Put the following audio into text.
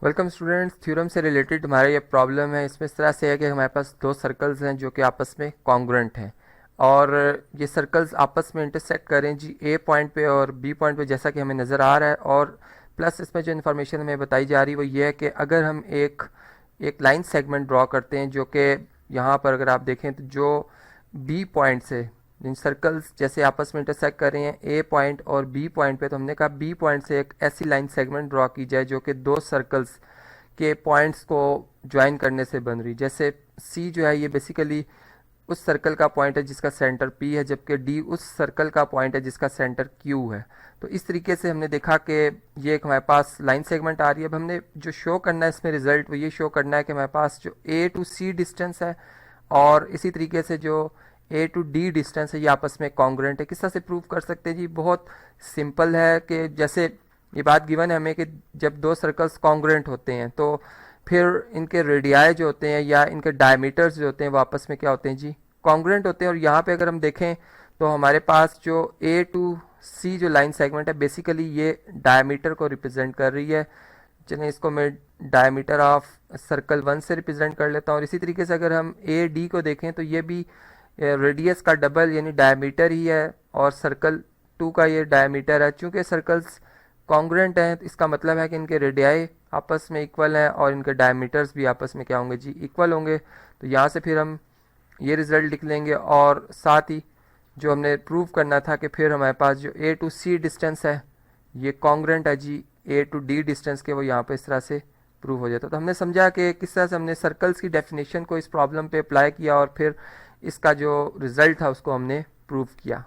Welcome students. Theorem से related हमारा ये प्रॉब्लम है। इसमें इस तरह से है कि हमारे पास दो सर्कल्स हैं जो कि आपस में कॉन्ग्रुएंट हैं और ये सर्कल्स आपस में इंटरसेक्ट करें जी ए पॉइंट पे और बी पॉइंट पे, जैसा कि हमें नज़र आ रहा है। और प्लस इसमें जो इन्फॉर्मेशन हमें बताई जा रही है वो ये है कि अगर हम एक एक लाइन सेगमेंट ड्रॉ करते हैं जो कि यहाँ पर अगर आप देखें तो जो बी पॉइंट से इन सर्कल्स जैसे आपस में इंटरसेक्ट कर रहे हैं ए पॉइंट और बी पॉइंट पे, तो हमने कहा बी पॉइंट से एक ऐसी लाइन सेगमेंट ड्रॉ की जाए जो कि दो सर्कल्स के पॉइंट्स को ज्वाइन करने से बन रही। जैसे सी जो है ये बेसिकली उस सर्कल का पॉइंट है जिसका सेंटर पी है, जबकि डी उस सर्कल का पॉइंट है जिसका सेंटर क्यू है। तो इस तरीके से हमने देखा कि ये एक हमारे पास लाइन सेगमेंट आ रही है। अब हमने जो शो करना है इसमें रिजल्ट, वो ये शो करना है कि हमारे पास जो ए टू सी डिस्टेंस है और इसी तरीके से जो ए टू डी डिस्टेंस है ये आपस में कॉन्ग्रुएंट है। किस तरह से प्रूव कर सकते हैं जी? बहुत सिंपल है कि जैसे ये बात गिवन है हमें कि जब दो सर्कल्स कॉन्ग्रुएंट होते हैं तो फिर इनके रेडियाई जो होते हैं या इनके डायमीटर्स जो होते हैं वो आपस में क्या होते हैं जी? कॉन्ग्रुएंट होते हैं। और यहाँ पे अगर हम देखें तो हमारे पास जो ए टू सी जो लाइन सेगमेंट है बेसिकली ये डायमीटर को रिप्रेजेंट कर रही है। चलिए इसको मैं डायमीटर ऑफ सर्कल वन से रिप्रेजेंट कर लेता हूँ। और इसी तरीके से अगर हम ए डी को देखें तो ये भी रेडियस का डबल यानी डायमीटर ही है और सर्कल टू का ये डायमीटर है। चूंकि सर्कल्स कॉन्ग्रुएंट हैं तो इसका मतलब है कि इनके रेडियाई आपस में इक्वल हैं और इनके डायमीटर्स भी आपस में क्या होंगे जी? इक्वल होंगे। तो यहाँ से फिर हम ये रिज़ल्ट लिख लेंगे और साथ ही जो हमने प्रूव करना था कि फिर हमारे पास जो ए टू सी डिस्टेंस है ये कॉन्ग्रुएंट है जी ए टू डी डिस्टेंस के, वो यहाँ पे इस तरह से प्रूव हो जाता। तो हमने समझा कि किस तरह से हमने सर्कल्स की डेफिनेशन को इस प्रॉब्लम पे अप्लाई किया और फिर इसका जो रिज़ल्ट था उसको हमने प्रूव किया।